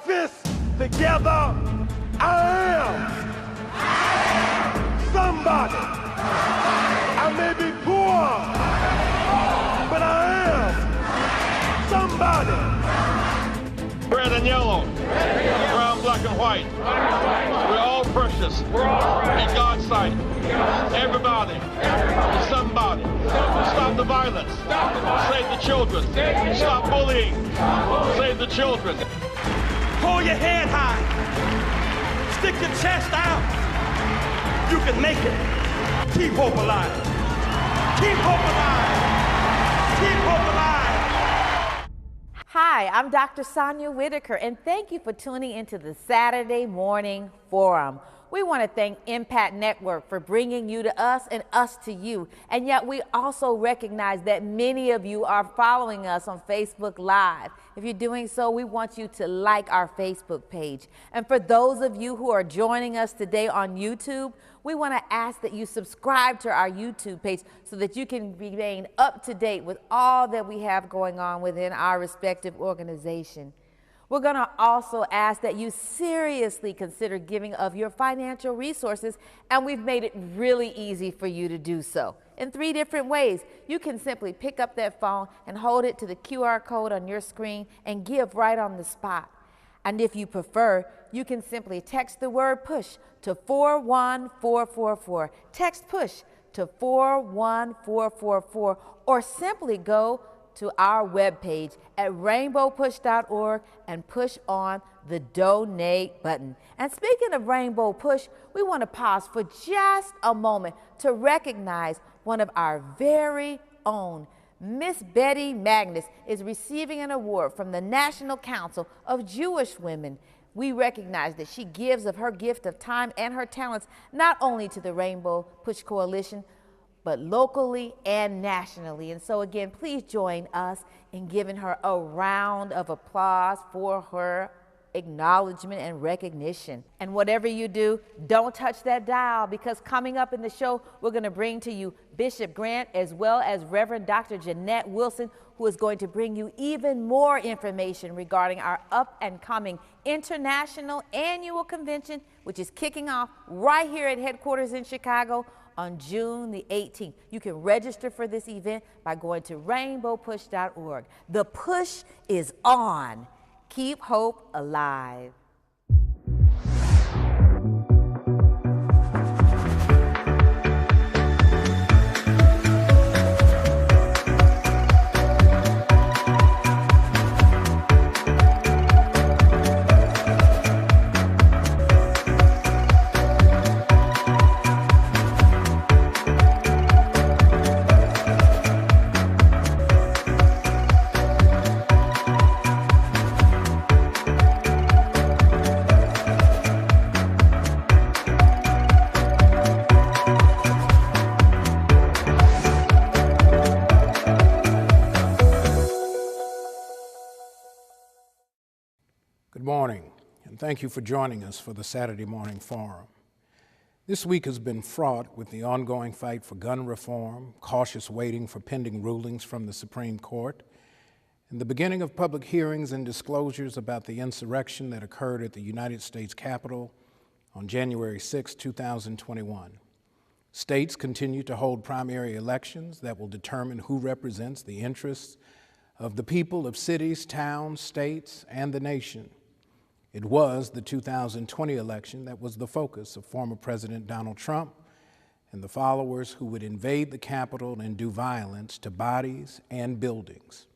fists together. I am somebody. I may be poor, but I am somebody. Red and yellow, brown, black, and white. We're all precious in God's sight. Everybody is somebody. Stop the violence. Save the children. Stop bullying. Save the children. Hold your head high. Stick your chest out. You can make it. Keep hope alive. Keep hope alive. Keep hope alive. Hi, I'm Dr. Sonia Whitaker, and thank you for tuning into the Saturday Morning Forum. We want to thank Impact Network for bringing you to us and us to you. And yet we also recognize that many of you are following us on Facebook Live. If you're doing so, we want you to like our Facebook page. And for those of you who are joining us today on YouTube, we want to ask that you subscribe to our YouTube page so that you can remain up to date with all that we have going on within our respective organization. We're going to also ask that you seriously consider giving of your financial resources, and we've made it really easy for you to do so in 3 different ways. You can simply pick up that phone and hold it to the QR code on your screen and give right on the spot. And if you prefer, you can simply text the word PUSH to 41444. Text PUSH to 41444, or simply go to our webpage at rainbowpush.org and push on the donate button. And speaking of Rainbow Push, we want to pause for just a moment to recognize one of our very own. Miss Betty Magnus is receiving an award from the National Council of Jewish Women. We recognize that she gives of her gift of time and her talents not only to the Rainbow Push Coalition, but locally and nationally. And so again, please join us in giving her a round of applause for her acknowledgement and recognition. And whatever you do, don't touch that dial, because coming up in the show, we're going to bring to you Bishop Grant as well as Reverend Dr. Jeanette Wilson, who is going to bring you even more information regarding our up and coming International Annual Convention, which is kicking off right here at headquarters in Chicago on June the 18th. You can register for this event by going to rainbowpush.org. The push is on. Keep hope alive. Good morning, and thank you for joining us for the Saturday Morning Forum. This week has been fraught with the ongoing fight for gun reform, cautious waiting for pending rulings from the Supreme Court, and the beginning of public hearings and disclosures about the insurrection that occurred at the United States Capitol on January 6, 2021. States continue to hold primary elections that will determine who represents the interests of the people of cities, towns, states, and the nation. It was the 2020 election that was the focus of former President Donald Trump and the followers who would invade the Capitol and do violence to bodies and buildings.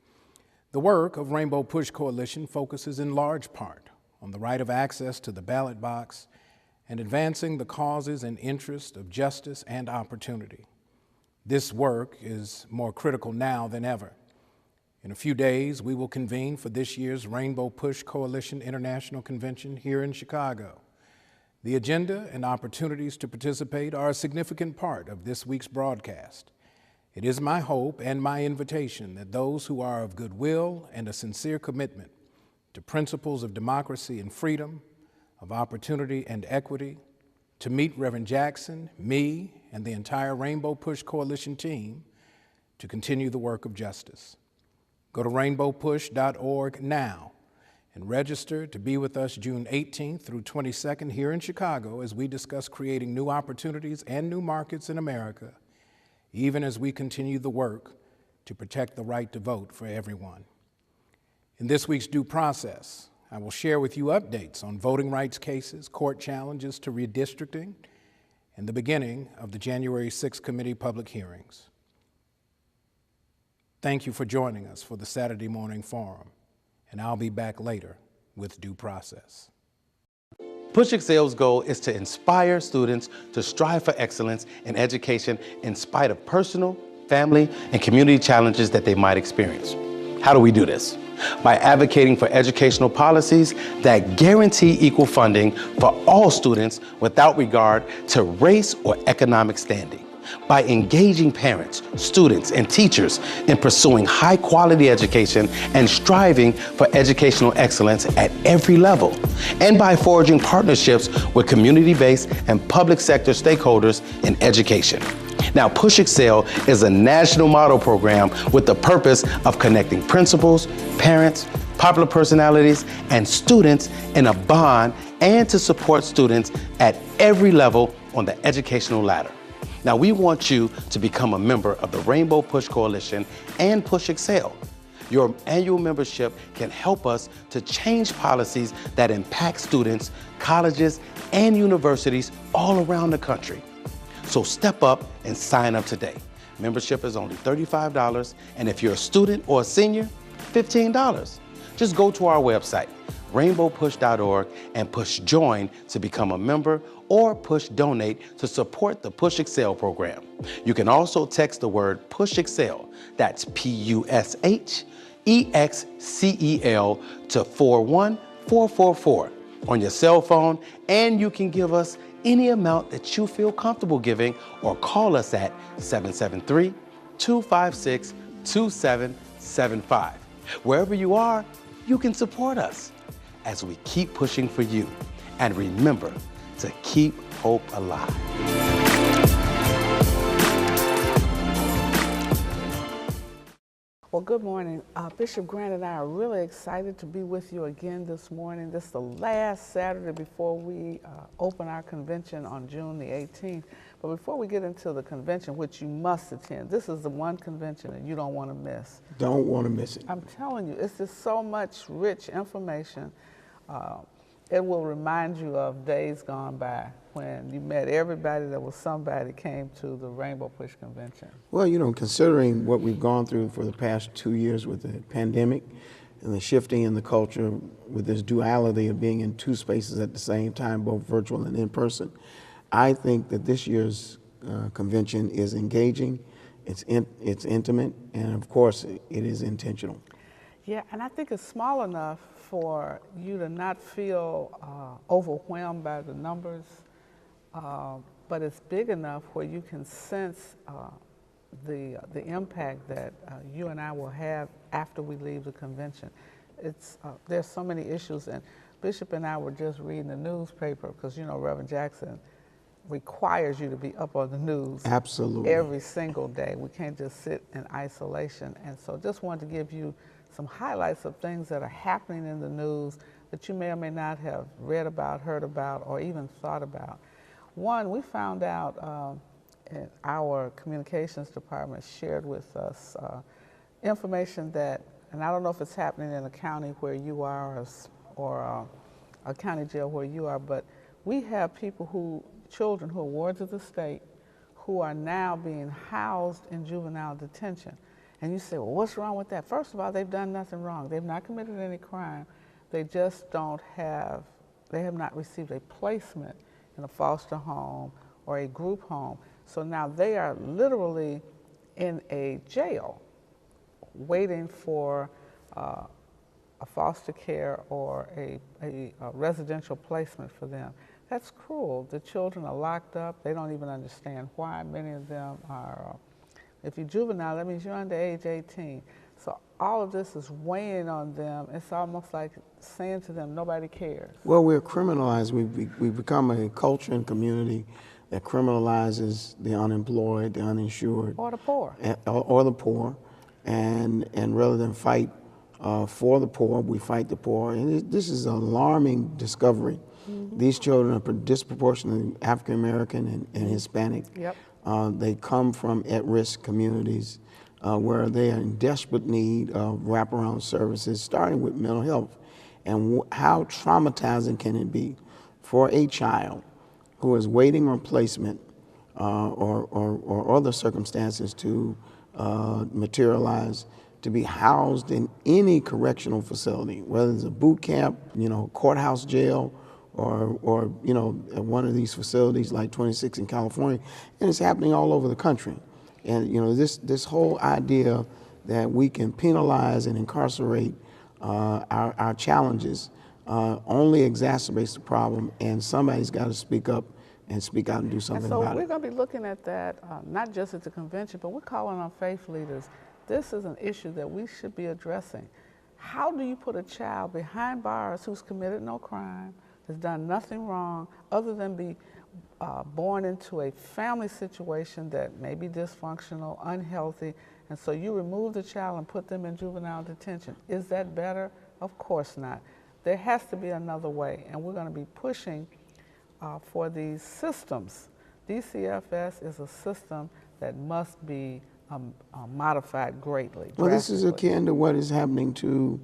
The work of Rainbow Push Coalition focuses in large part on the right of access to the ballot box and advancing the causes and interests of justice and opportunity. This work is more critical now than ever. In a few days, we will convene for this year's Rainbow Push Coalition International Convention here in Chicago. The agenda and opportunities to participate are a significant part of this week's broadcast. It is my hope and my invitation that those who are of goodwill and a sincere commitment to principles of democracy and freedom, of opportunity and equity, to meet Reverend Jackson, me, and the entire Rainbow Push Coalition team to continue the work of justice. Go to rainbowpush.org now and register to be with us June 18th through 22nd here in Chicago as we discuss creating new opportunities and new markets in America, even as we continue the work to protect the right to vote for everyone. In this week's Due Process, I will share with you updates on voting rights cases, court challenges to redistricting, and the beginning of the January 6th committee public hearings. Thank you for joining us for the Saturday Morning Forum, and I'll be back later with Due Process. Push Excel's goal is to inspire students to strive for excellence in education in spite of personal, family, and community challenges that they might experience. How do we do this? By advocating for educational policies that guarantee equal funding for all students without regard to race or economic standing. By engaging parents, students, and teachers in pursuing high-quality education and striving for educational excellence at every level. And by forging partnerships with community-based and public sector stakeholders in education. Now, Push Excel is a national model program with the purpose of connecting principals, parents, popular personalities, and students in a bond and to support students at every level on the educational ladder. Now, we want you to become a member of the Rainbow Push Coalition and Push Excel. Your annual membership can help us to change policies that impact students, colleges, and universities all around the country. So step up and sign up today. Membership is only $35, and if you're a student or a senior, $15. Just go to our website, rainbowpush.org, and push join to become a member or push donate to support the Push Excel program. You can also text the word Push Excel, that's PUSHEXCEL, to 41444 on your cell phone, and you can give us any amount that you feel comfortable giving or call us at 773-256-2775. Wherever you are, you can support us as we keep pushing for you. And remember to keep hope alive. Well, good morning. Bishop Grant and I are really excited to be with you again this morning. This is the last Saturday before we open our convention on June the 18th. But before we get into the convention, which you must attend, this is the one convention that you don't want to miss. Don't want to miss it. I'm telling you, it's just so much rich information. It will remind you of days gone by when you met everybody that was somebody came to the Rainbow Push Convention. Well, you know, considering what we've gone through for the past 2 years with the pandemic and the shifting in the culture with this duality of being in two spaces at the same time, both virtual and in person, I think that this year's convention is engaging, it's intimate, and of course, it is intentional. Yeah, and I think it's small enough for you to not feel overwhelmed by the numbers, but it's big enough where you can sense the impact that you and I will have after we leave the convention. There's so many issues, and Bishop and I were just reading the newspaper because, you know, Reverend Jackson requires you to be up on the news. Absolutely. Every single day. We can't just sit in isolation. And so just wanted to give you some highlights of things that are happening in the news that you may or may not have read about, heard about, or even thought about. One, we found out our communications department shared with us information that, and I don't know if it's happening in a county where you are or a county jail where you are, but we have children who are wards of the state who are now being housed in juvenile detention. And you say, well, what's wrong with that? First of all, they've done nothing wrong. They've not committed any crime. They just they have not received a placement in a foster home or a group home. So now they are literally in a jail waiting for a foster care or a residential placement for them. That's cruel. The children are locked up. They don't even understand why. Many of them are, if you're juvenile, that means you're under age 18. So all of this is weighing on them. It's almost like saying to them, nobody cares. Well, we're criminalized. We've become a culture and community that criminalizes the unemployed, the uninsured. Or the poor. Or the poor. And rather than fight for the poor. We fight the poor. And this is an alarming discovery. These children are disproportionately African American and Hispanic. Yep. They come from at-risk communities where they are in desperate need of wraparound services, starting with mental health. And how traumatizing can it be for a child who is waiting on placement or other circumstances to materialize, to be housed in any correctional facility, whether it's a boot camp, courthouse jail, or one of these facilities like 26 in California, and it's happening all over the country. And this whole idea that we can penalize and incarcerate our challenges only exacerbates the problem, and somebody's got to speak up and speak out and do something about it. So we're going to be looking at that not just at the convention, but we're calling on faith leaders. This is an issue that we should be addressing. How do you put a child behind bars who's committed no crime, has done nothing wrong, other than be born into a family situation that may be dysfunctional, unhealthy, and so you remove the child and put them in juvenile detention? Is that better? Of course not. There has to be another way, and we're going to be pushing for these systems. DCFS is a system that must be modified greatly. Well, this is akin to what is happening to,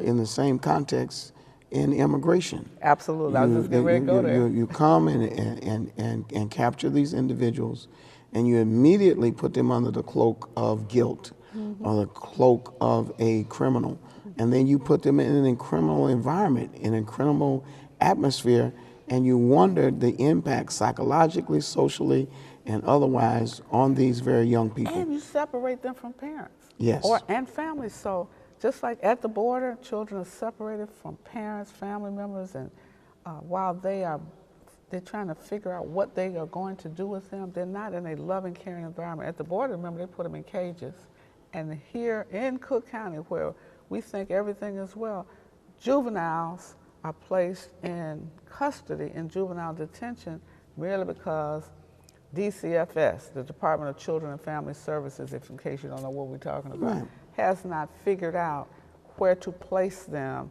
in the same context, in immigration. Absolutely. I was just getting ready to go there. You come and capture these individuals, and you immediately put them under the cloak of guilt or the cloak of a criminal. And then you put them in a criminal environment, in a criminal atmosphere, and you wonder the impact psychologically, socially, and otherwise on these very young people. And you separate them from parents. Yes. And families. So just like at the border, children are separated from parents, family members, and while they're trying to figure out what they are going to do with them, they're not in a loving, caring environment. At the border, remember, they put them in cages. And here in Cook County, where we think everything is well, juveniles are placed in custody in juvenile detention merely because DCFS, the Department of Children and Family Services, if in case you don't know what we're talking about, has not figured out where to place them.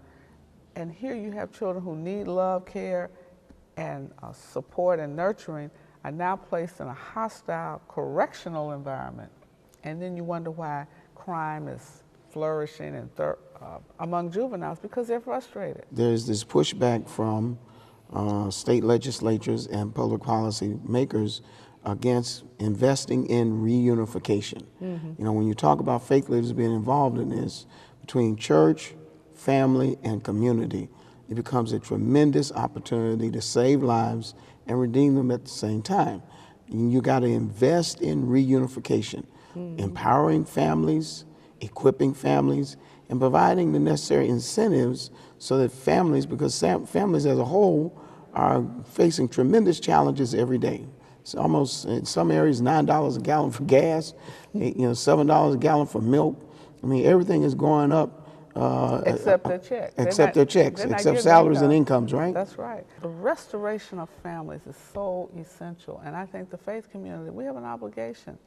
And here you have children who need love, care, and support and nurturing are now placed in a hostile correctional environment. And then you wonder why crime is flourishing and among juveniles, because they're frustrated. There's this pushback from state legislatures and public policy makers against investing in reunification. When you talk about faith leaders being involved in this, between church, family, and community, it becomes a tremendous opportunity to save lives and redeem them at the same time. You got to invest in reunification, empowering families, equipping families, and providing the necessary incentives so that families, because families as a whole are facing tremendous challenges every day. It's almost, in some areas, $9 a gallon for gas, $7 a gallon for milk. I mean, everything is going up. Except their checks. Except salaries and incomes, right? That's right. The restoration of families is so essential, and I think the faith community, we have an obligation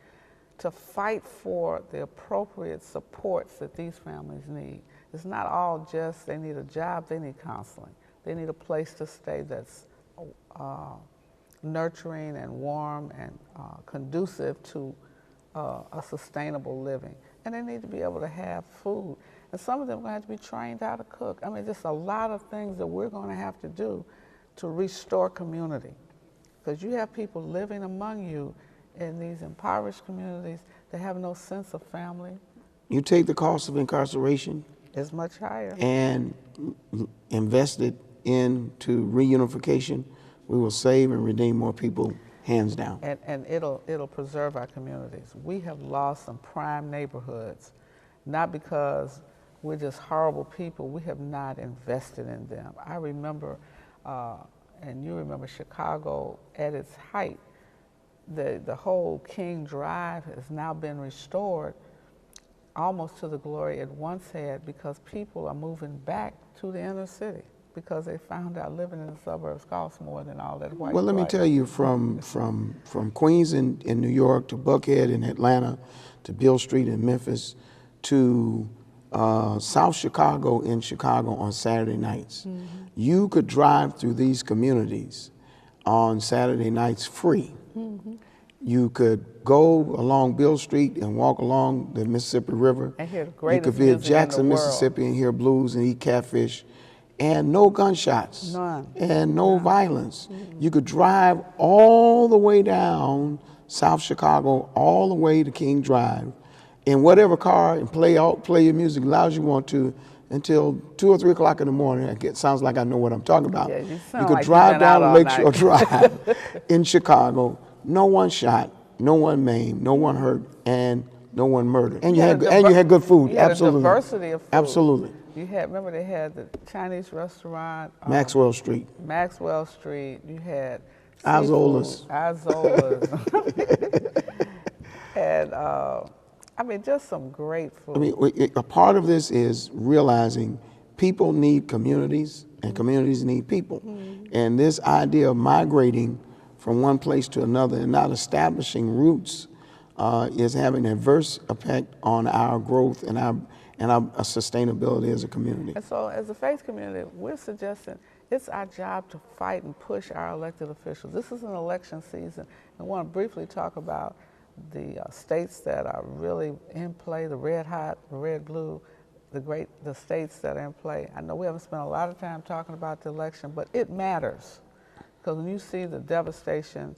to fight for the appropriate supports that these families need. It's not all just they need a job, they need counseling. They need a place to stay that's nurturing and warm and conducive to a sustainable living. And they need to be able to have food. And some of them are going to have to be trained how to cook. I mean, just a lot of things that we're going to have to do to restore community. Because you have people living among you in these impoverished communities that have no sense of family. You take the cost of incarceration. It's much higher. And invest it into reunification. We will save and redeem more people, hands down. And it'll preserve our communities. We have lost some prime neighborhoods, not because we're just horrible people. We have not invested in them. I remember, and you remember Chicago at its height. The whole King Drive has now been restored almost to the glory it once had, because people are moving back to the inner city because they found out living in the suburbs costs more than all that white. Well, let me tell you, from Queens in New York to Buckhead in Atlanta to Beale Street in Memphis to South Chicago in Chicago on Saturday nights. You could drive through these communities on Saturday nights free. You could go along Bill Street and walk along the Mississippi River. And hear the you greatest could be at music in the Jackson, world. Mississippi and hear blues and eat catfish. And no gunshots. None. And no violence. You could drive all the way down South Chicago, all the way to King Drive, in whatever car, and play your music as loud as you want to until 2 or 3 o'clock in the morning. It sounds like I know what I'm talking about. Yeah, you sound could like you've drive been out down all Lakeshore night. Drive in Chicago. No one shot, no one maimed, no one hurt, and no one murdered. And you had good food. You had Absolutely. a diversity of food. Absolutely. You had, remember they had the Chinese restaurant. Maxwell Street. Maxwell Street. You had Azola's. Azola's. And I mean, just some great food. I mean, a part of this is realizing people need communities and communities need people. And this idea of migrating from one place to another and not establishing roots is having an adverse effect on our growth and our sustainability as a community. And so as a faith community, we're suggesting it's our job to fight and push our elected officials. This is an election season. I want to briefly talk about the states that are really in play, the red hot, the red blue, the states that are in play. I know we haven't spent a lot of time talking about the election, but it matters. Because when you see the devastation,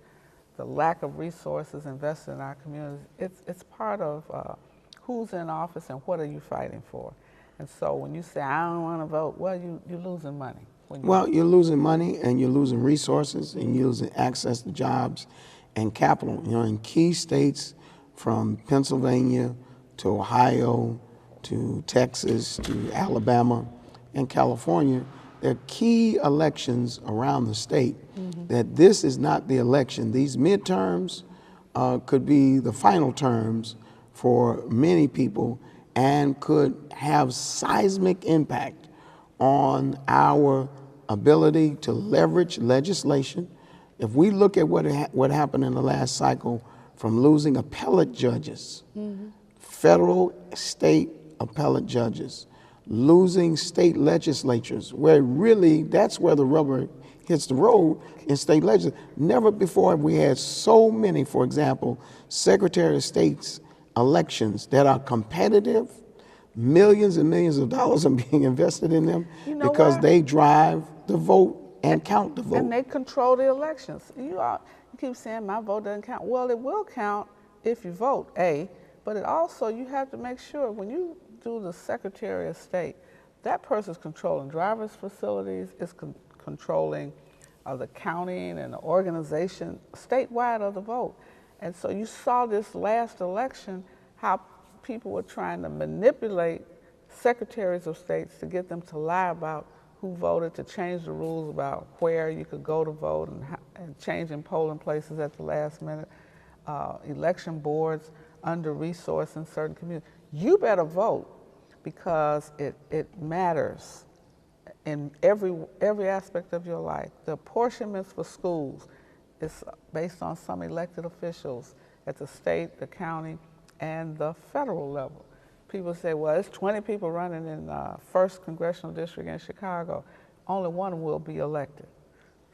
the lack of resources invested in our communities, it's part of who's in office and what are you fighting for. And so when you say, I don't want to vote, well, you're losing money. Well, you're losing money and you're losing resources and you're losing access to jobs and capital. You know, in key states from Pennsylvania to Ohio to Texas to Alabama and California, there are key elections around the state that this is not the election. These midterms could be the final terms for many people and could have seismic impact on our ability to leverage legislation. If we look at what happened in the last cycle, from losing appellate judges, federal, state appellate judges, losing state legislatures, where really that's where the rubber hits the road in state legislatures. Never before have we had so many, for example, Secretary of State's elections that are competitive. Millions and millions of dollars are being invested in them because they drive the vote and count the vote. And they control the elections. You keep saying my vote doesn't count. Well, it will count if you vote, A, but it also, you have to make sure when you do the Secretary of State, that person's controlling driver's facilities, is controlling the counting and the organization statewide of the vote. And so you saw this last election, how people were trying to manipulate secretaries of states to get them to lie about who voted, to change the rules about where you could go to vote and changing polling places at the last minute, election boards under-resourced in certain communities. You better vote because it matters in every aspect of your life. The apportionments for schools is based on some elected officials at the state, the county, and the federal level. People say, well, it's 20 people running in the 1st Congressional District in Chicago. Only one will be elected.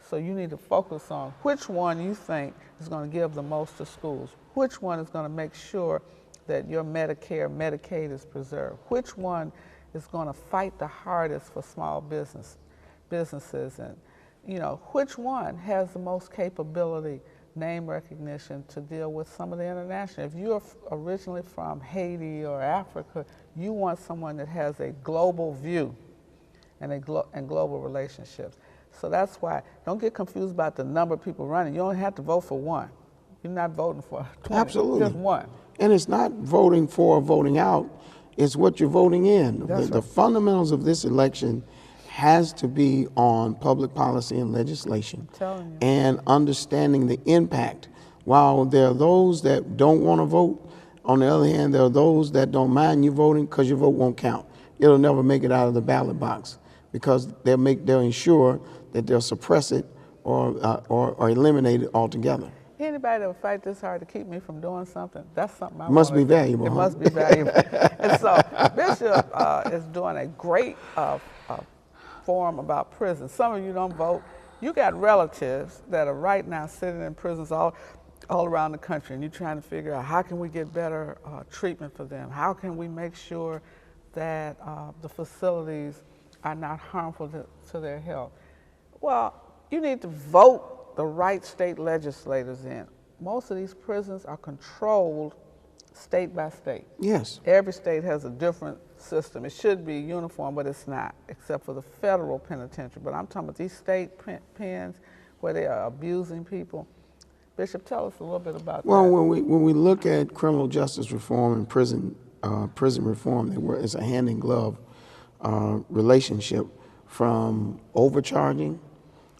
So you need to focus on which one you think is going to give the most to schools, which one is going to make sure that your Medicare, Medicaid is preserved, which one is going to fight the hardest for small businesses, and which one has the most capability, name recognition to deal with some of the international. If you're originally from Haiti or Africa, you want someone that has a global view and global relationships. So that's why, don't get confused about the number of people running. You only have to vote for one. You're not voting for 20, Absolutely. Just one. And it's not voting for or voting out, it's what you're voting in. The fundamentals of this election has to be on public policy and legislation and understanding the impact. While there are those that don't want to vote, on the other hand, there are those that don't mind you voting because your vote won't count. It'll never make it out of the ballot box because they'll ensure that they'll suppress it or eliminate it altogether. Anybody that would fight this hard to keep me from doing something, that's something I Must wanna be do. valuable, It huh? must be valuable. And so Bishop is doing a great forum about prisons. Some of you don't vote. You got relatives that are right now sitting in prisons all around the country, and you're trying to figure out how can we get better treatment for them? How can we make sure that the facilities are not harmful to their health? Well, you need to vote the right state legislators in. Most of these prisons are controlled state by state. Yes. Every state has a different system. It should be uniform, but it's not, except for the federal penitentiary. But I'm talking about these state pens where they are abusing people. Bishop, tell us a little bit about Well, that. when we look at criminal justice reform and prison reform, it's a hand in glove relationship, from overcharging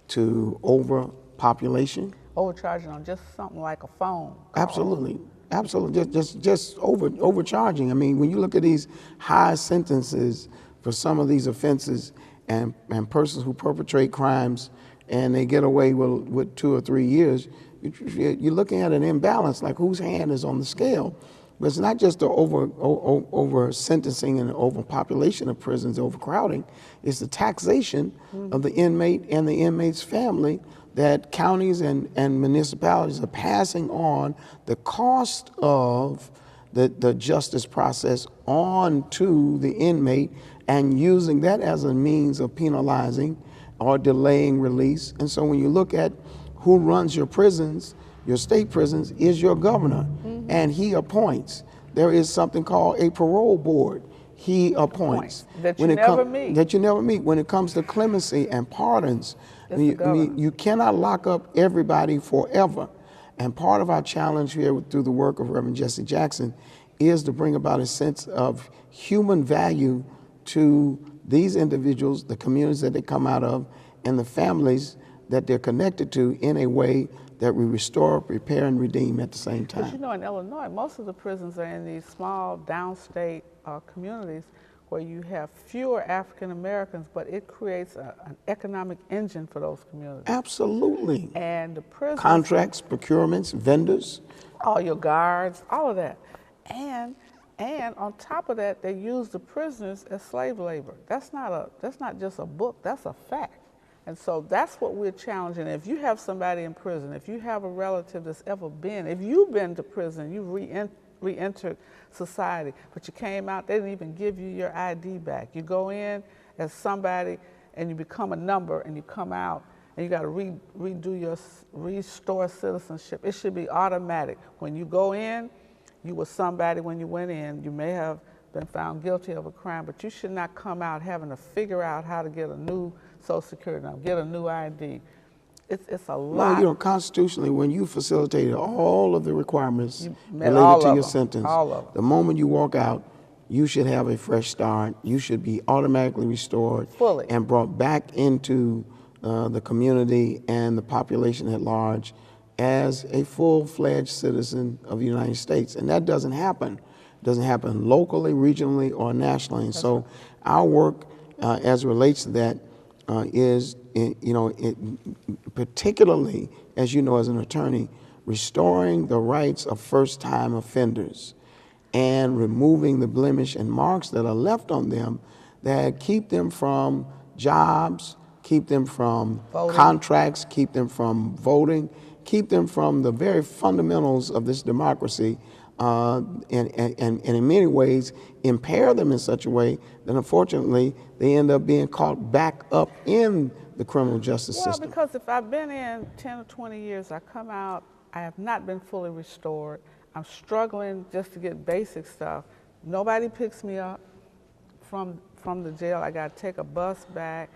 to overpopulation. Overcharging on just something like a phone call. Absolutely, absolutely. Just overcharging. I mean, when you look at these high sentences for some of these offenses, and persons who perpetrate crimes and they get away with 2 or 3 years, you're looking at an imbalance, like whose hand is on the scale. But it's not just the over sentencing and overpopulation of prisons, overcrowding. It's the taxation of the inmate and the inmate's family, that counties and municipalities are passing on the cost of the justice process on to the inmate and using that as a means of penalizing or delaying release. And so when you look at who runs your prisons, your state prisons, is your governor, and he appoints. There is something called a parole board. He appoints. That you never meet. That you never meet. When it comes to clemency and pardons, you cannot lock up everybody forever. And part of our challenge here through the work of Reverend Jesse Jackson is to bring about a sense of human value to these individuals, the communities that they come out of, and the families that they're connected to, in a way that we restore, repair, and redeem at the same time. But you know, in Illinois, most of the prisons are in these small downstate communities where you have fewer African Americans, but it creates an economic engine for those communities. Absolutely. And the prisons, Contracts, procurements, vendors. all your guards, all of that. And on top of that, they use the prisoners as slave labor. That's not just a book, that's a fact. And so that's what we're challenging. If you have somebody in prison, if you have a relative that's ever been, if you've been to prison, you re-entered society, but you came out, they didn't even give you your ID back. You go in as somebody and you become a number, and you come out and you got to restore citizenship. It should be automatic. When you go in, you were somebody when you went in. You may have been found guilty of a crime, but you should not come out having to figure out how to get a new Social Security number, get a new ID. It's a lot. Well, you know, constitutionally, when you facilitated all of the requirements met all related to of your them, sentence, all of them. the moment you walk out, you should have a fresh start. You should be automatically restored Fully. and brought back into the community and the population at large as a full-fledged citizen of the United States. And that doesn't happen. It doesn't happen locally, regionally, or nationally. And so our work as it relates to that is, particularly, as you know, as an attorney, restoring the rights of first-time offenders and removing the blemish and marks that are left on them that keep them from jobs, keep them from contracts, keep them from voting, keep them from the very fundamentals of this democracy, and in many ways impair them in such a way that unfortunately they end up being caught back up in the criminal justice system. Well, because if I've been in 10 or 20 years, I come out, I have not been fully restored. I'm struggling just to get basic stuff. Nobody picks me up from the jail. I got to take a bus back.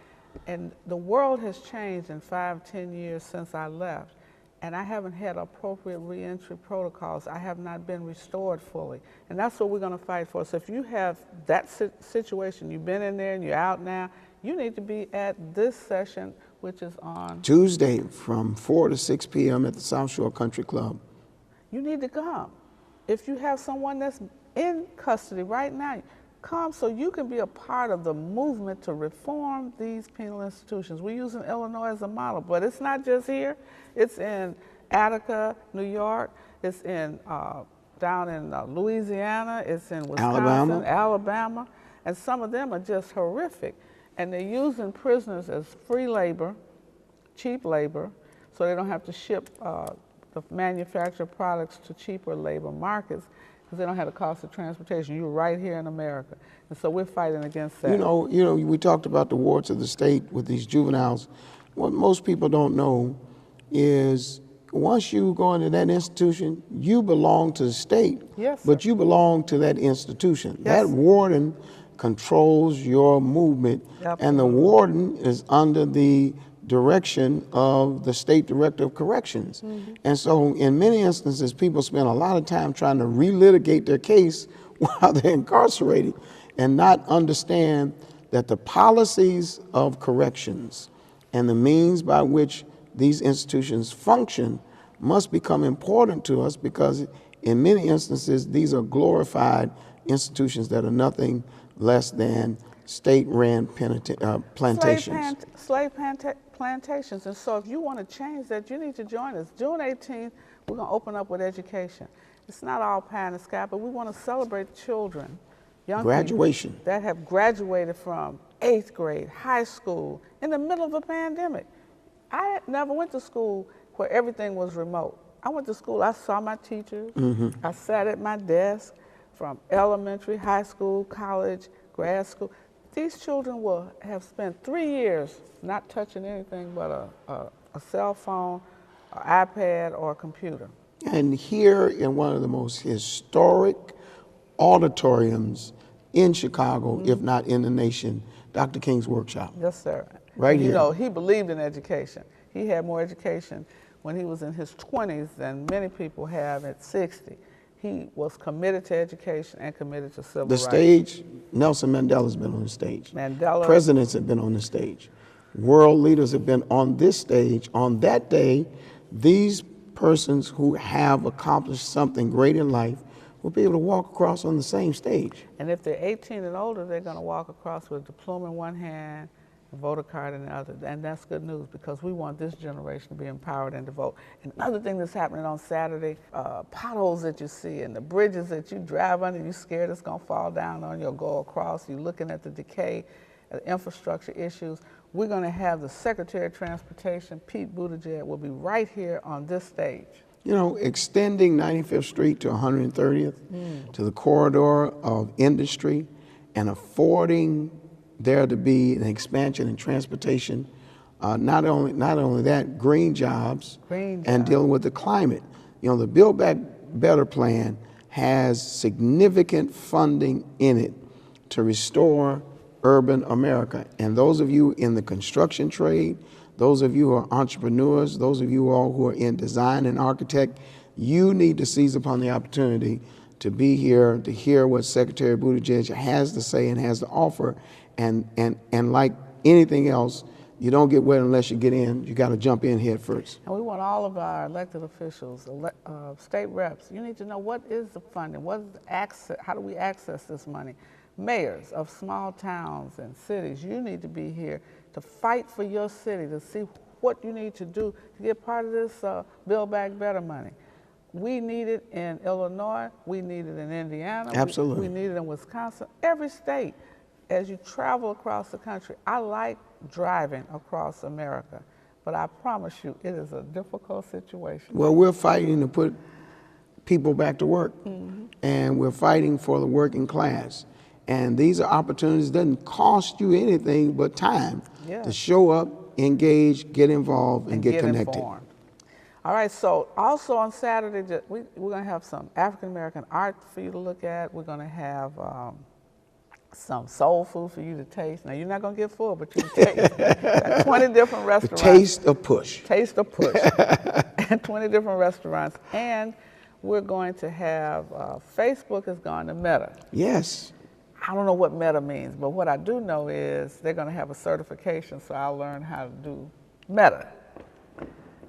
And the world has changed in 5, 10 years since I left. And I haven't had appropriate reentry protocols. I have not been restored fully. And that's what we're going to fight for. So if you have that situation, you've been in there and you're out now, you need to be at this session, which is on Tuesday from 4 to 6 p.m. at the South Shore Country Club. You need to come. If you have someone that's in custody right now, come so you can be a part of the movement to reform these penal institutions. We're using Illinois as a model, but it's not just here. It's in Attica, New York. It's in down in Louisiana. It's in Wisconsin, Alabama, and some of them are just horrific. And they're using prisoners as free labor, cheap labor, so they don't have to ship the manufactured products to cheaper labor markets because they don't have the cost of transportation. You're right here in America. And so we're fighting against that. You know, we talked about the wards of the state with these juveniles. What most people don't know is once you go into that institution, you belong to the state, Yes, but sir. you belong to that institution. Yes. That warden controls your movement, and the warden is under the direction of the state director of corrections. And so in many instances, people spend a lot of time trying to relitigate their case while they're incarcerated and not understand that the policies of corrections and the means by which these institutions function must become important to us, because in many instances, these are glorified institutions that are nothing less than state-ran plantations. Slave plantations. And so if you want to change that, you need to join us. June 18th, we're going to open up with education. It's not all pie in the sky, but we want to celebrate children, young Graduation. people that have graduated from 8th grade, high school, in the middle of a pandemic. I never went to school where everything was remote. I went to school, I saw my teachers, I sat at my desk from elementary, high school, college, grad school. These children will have spent 3 years not touching anything but a cell phone, an iPad, or a computer. And here in one of the most historic auditoriums in Chicago, if not in the nation, Dr. King's workshop. Yes, sir. Right And here. You know, he believed in education. He had more education when he was in his 20s than many people have at 60. He was committed to education and committed to civil The rights. stage, Nelson Mandela's been on the stage. Mandela. Presidents have been on the stage. World leaders have been on this stage. On that day, these persons who have accomplished something great in life will be able to walk across on the same stage. And if they're 18 and older, they're going to walk across with a diploma in one hand, a voter card in the other. And that's good news, because we want this generation to be empowered and to vote. And another thing that's happening on Saturday, potholes that you see and the bridges that you drive under, you're scared it's going to fall down on you or go across. You're looking at the decay, infrastructure issues. We're going to have the Secretary of Transportation, Pete Buttigieg, will be right here on this stage. You know, extending 95th Street to 130th, to the corridor of industry, and affording there to be an expansion in transportation. Not only that, green jobs, and dealing with the climate. You know, the Build Back Better plan has significant funding in it to restore urban America. And those of you in the construction trade, those of you who are entrepreneurs, those of you all who are in design and architect, you need to seize upon the opportunity to be here, to hear what Secretary Buttigieg has to say and has to offer. And like anything else, you don't get wet unless you get in. You got to jump in head first. And we want all of our elected officials, state reps, you need to know what is the funding, what is the access, how do we access this money? Mayors of small towns and cities, you need to be here to fight for your city, to see what you need to do to get part of this Build Back Better money. We need it in Illinois, we need it in Indiana, Absolutely. we need it in Wisconsin, every state. As you travel across the country, I like driving across America, but I promise you, it is a difficult situation. Well, we're fighting to put people back to work, and we're fighting for the working class. And these are opportunities that doesn't cost you anything but time to show up, engage, get involved, and get connected. Informed. All right, so also on Saturday, we're going to have some African-American art for you to look at. We're going to have some soul food for you to taste. Now, you're not going to get full, but you can taste 20 different restaurants. The taste of push. Taste of push. And 20 different restaurants. And we're going to have, Facebook has gone to Meta. Yes. I don't know what Meta means, but what I do know is they're going to have a certification, so I'll learn how to do Meta.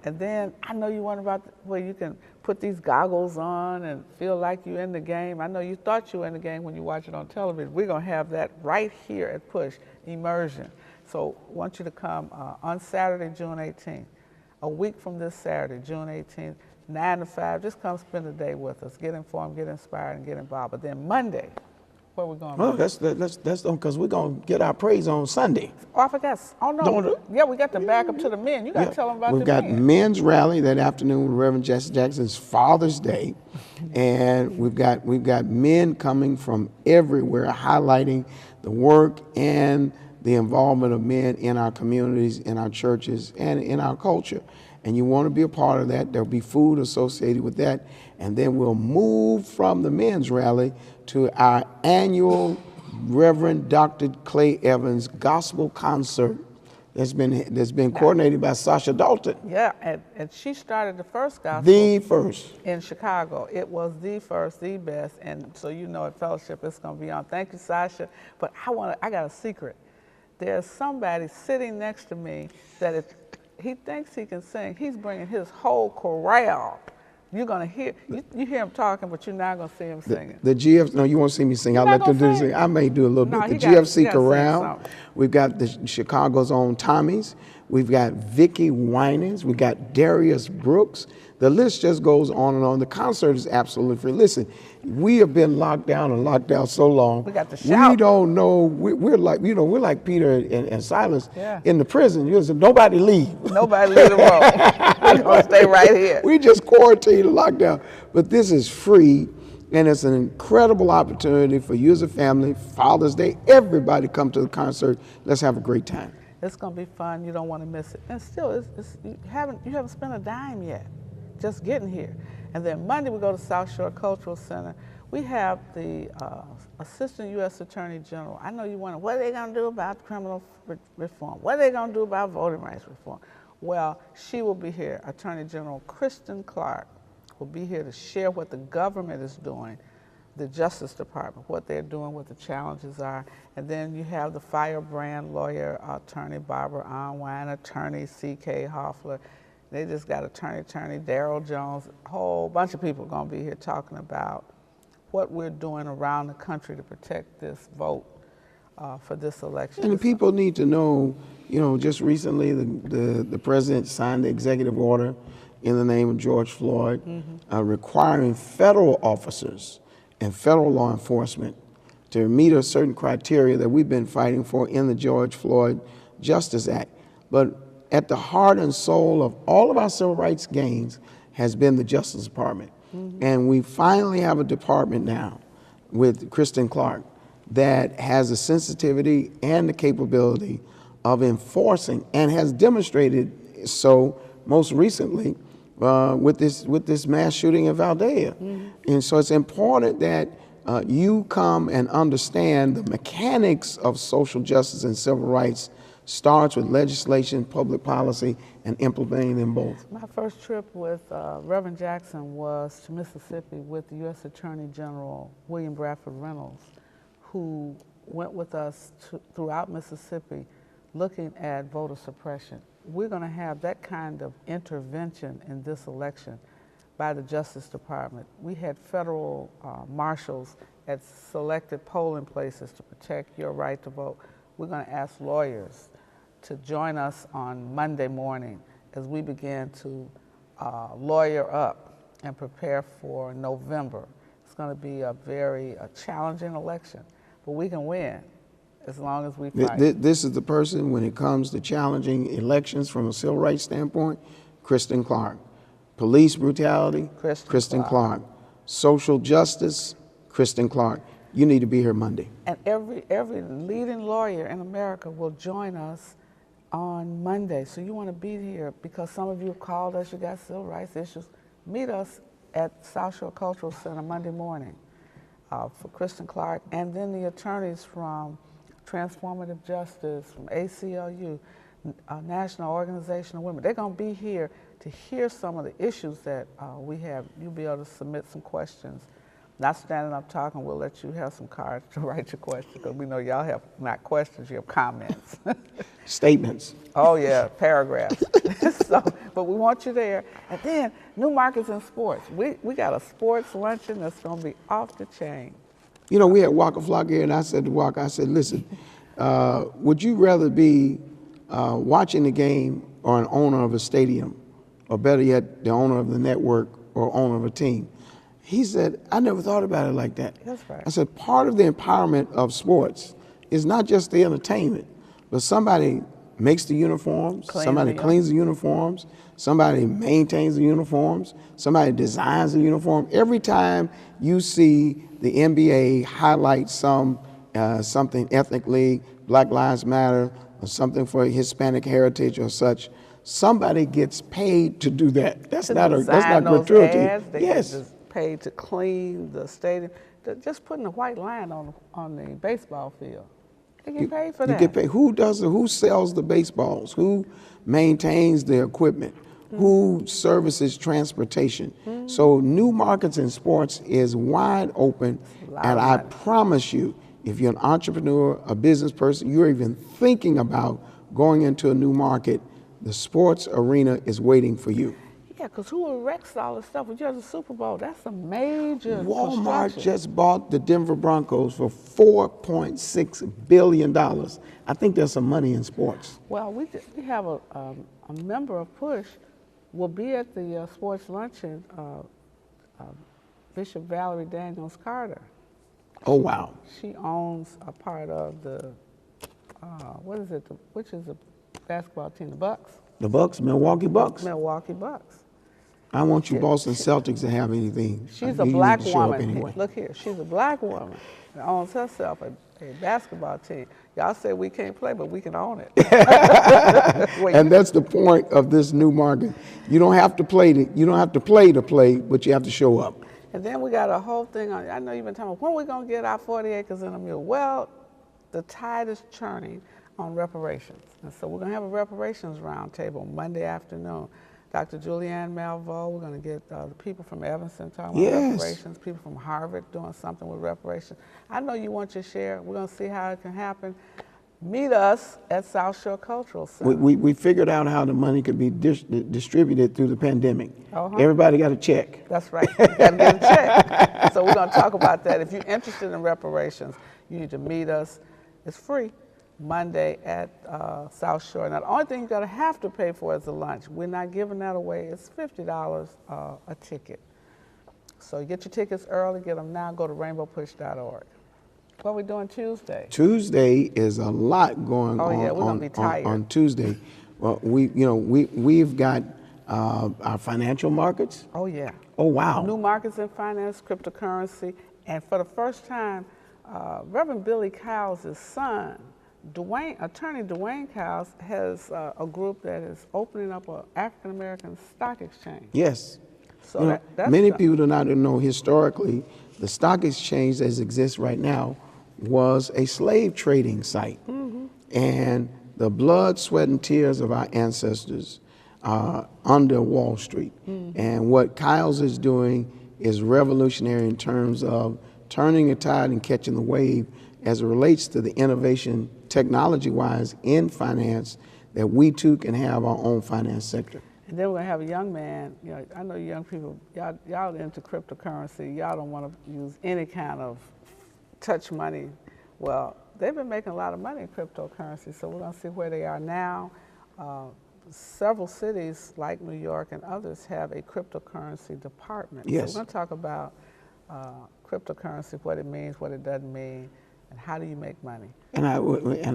And then I know you wonder about where you can put these goggles on and feel like you're in the game. I know you thought you were in the game when you watch it on television. We're going to have that right here at Push, immersion. So I want you to come on Saturday, June 18th. a week from this Saturday, June 18th, 9 to 5. Just come spend the day with us. Get informed, get inspired, and get involved. But then Monday, where we going? Oh, that's because we're gonna get our praise on Sunday. Oh, I forgot. Oh no. Yeah, we got to back up to the men. You got to tell them about We've the got men. men's rally that afternoon with Reverend Jesse Jackson's Father's Day, and we've got men coming from everywhere highlighting the work and the involvement of men in our communities, in our churches, and in our culture. And you want to be a part of that. There'll be food associated with that, and then we'll move from the men's rally to our annual Reverend Dr. Clay Evans Gospel Concert that's been coordinated by Sasha Dalton. Yeah, and she started the first gospel. The first. In Chicago. It was the first, the best, and so you know at Fellowship it's going to be on. Thank you, Sasha. But I got a secret. There's somebody sitting next to me that if he thinks he can sing, he's bringing his whole chorale. You're going to hear, you hear him talking, but you're not going to see him singing. The GFC, no, you won't see me sing. I'll let them do this. I may do a little bit. The GFC chorale. We've got the Chicago's own Tommies. We've got Vicky Winans. We've got Darius Brooks. The list just goes on and on. The concert is absolutely free. Listen, we have been locked down so long. We got to shout. We don't know. We're like Peter and Silas in the prison. You said, nobody leave. Nobody leave the room. We're going to stay right here. We just quarantined and locked down. But this is free, and it's an incredible opportunity for you as a family. Father's Day, everybody come to the concert. Let's have a great time. It's going to be fun. You don't want to miss it. And still, you haven't spent a dime yet. Just getting here. And then Monday we go to South Shore Cultural Center. We have the Assistant U.S. Attorney General. I know you wonder, what are they going to do about criminal reform? What are they going to do about voting rights reform? Well, she will be here. Attorney General Kristen Clarke will be here to share what the government is doing, the Justice Department, what they're doing, what the challenges are. And then you have the firebrand lawyer, attorney Barbara Unwine, attorney C.K. Hoffler. They just got attorney Daryl Jones. A whole bunch of people are going to be here talking about what we're doing around the country to protect this vote for this election. And the people need to know, just recently the president signed the executive order in the name of George Floyd, requiring federal officers and federal law enforcement to meet a certain criteria that we've been fighting for in the George Floyd Justice Act. But at the heart and soul of all of our civil rights gains has been the Justice Department. And we finally have a department now with Kristen Clarke that has the sensitivity and the capability of enforcing, and has demonstrated so most recently with this mass shooting in Valdea. And so it's important that you come and understand the mechanics of social justice and civil rights starts with legislation, public policy, and implementing them both. My first trip with Reverend Jackson was to Mississippi with the U.S. Attorney General William Bradford Reynolds, who went with us throughout Mississippi looking at voter suppression. We're going to have that kind of intervention in this election by the Justice Department. We had federal marshals at selected polling places to protect your right to vote. We're going to ask lawyers to join us on Monday morning as we begin to lawyer up and prepare for November. It's going to be a very challenging election, but we can win as long as we fight. This is the person, when it comes to challenging elections from a civil rights standpoint, Kristen Clarke. Police brutality, Kristen Clarke. Social justice, Kristen Clarke. You need to be here Monday. And every leading lawyer in America will join us on Monday. So you want to be here because some of you have called us, you got civil rights issues. Meet us at South Shore Cultural Center Monday morning for Kristen Clarke, and then the attorneys from Transformative Justice, from ACLU, National Organization of Women. They're going to be here to hear some of the issues that we have. You'll be able to submit some questions. Not standing up talking, we'll let you have some cards to write your questions, because we know y'all have not questions, you have comments. Statements. Oh yeah, paragraphs. But we want you there. And then, new markets in sports. We got a sports luncheon that's going to be off the chain. We had Waka Flocka here, and I said to Waka, listen, would you rather be watching the game or an owner of a stadium or better yet, the owner of the network or owner of a team. He said, I never thought about it like that. That's right. I said, part of the empowerment of sports is not just the entertainment, but somebody makes the uniforms, somebody cleans the uniforms, somebody maintains the uniforms, somebody designs the uniform. Every time you see the NBA highlight something ethnically, Black Lives Matter, or something for Hispanic heritage or such, somebody gets paid to do that. That's not gratuity. They get paid to clean the stadium. Just putting a white line on the baseball field. They get paid for that. You get paid. Who sells the baseballs? Who maintains the equipment? Who services transportation? So new markets in sports is wide open, and I promise you, if you're an entrepreneur, a business person, you're even thinking about going into a new market, the sports arena is waiting for you. Yeah, because who erects all this stuff? When you have the Super Bowl, that's a major Walmart just bought the Denver Broncos for $4.6 billion. I think there's some money in sports. Well, we have a member of PUSH will be at the sports luncheon, Bishop Valerie Daniels Carter. Oh, wow. She owns a part of the, which is the basketball team, the Bucks? The Bucks, Milwaukee Bucks. Milwaukee Bucks. I want you Boston Celtics to have anything. She's a black woman. Anyway. Look here, she's a black woman that owns herself a basketball team. Y'all say we can't play, but we can own it. And that's the point of this new market. You don't have to play to play, but you have to show up. And then we got a whole thing on, I know you've been talking about, when are we going to get our 40 acres and a mule? Well, the tide is churning on reparations. And so we're going to have a reparations roundtable Monday afternoon. Dr. Julianne Malveaux, we're going to get the people from Evanston talking about reparations, people from Harvard doing something with reparations. I know you want your share. We're going to see how it can happen. Meet us at South Shore Cultural Center. We figured out how the money could be distributed through the pandemic. Everybody got a check. That's right. You got to get a check. So we're going to talk about that. If you're interested in reparations, you need to meet us. It's free. Monday at South Shore. Now, the only thing you're going to have to pay for is the lunch. We're not giving that away. It's $50 a ticket. So you get your tickets early, get them now, go to rainbowpush.org. What are we doing Tuesday? Tuesday is a lot going on. Oh yeah, we're going to be tired. On Tuesday. Well, we've got our financial markets. Oh yeah. Oh wow. New markets in finance, cryptocurrency, and for the first time, Reverend Billy Kyles' son, Attorney Dwayne Kyles, has a group that is opening up an African American stock exchange. Yes. So many people do not know historically, the stock exchange as exists right now was a slave trading site. And the blood, sweat, and tears of our ancestors under Wall Street. And what Kyles is doing is revolutionary in terms of turning the tide and catching the wave as it relates to the innovation technology-wise in finance, that we too can have our own finance sector. And then we're going to have a young man, I know young people, y'all into cryptocurrency, y'all don't want to use any kind of touch money. Well, they've been making a lot of money in cryptocurrency, so we're going to see where they are now. Several cities like New York and others have a cryptocurrency department. Yes. So we're going to talk about cryptocurrency, what it means, what it doesn't mean, and how do you make money. And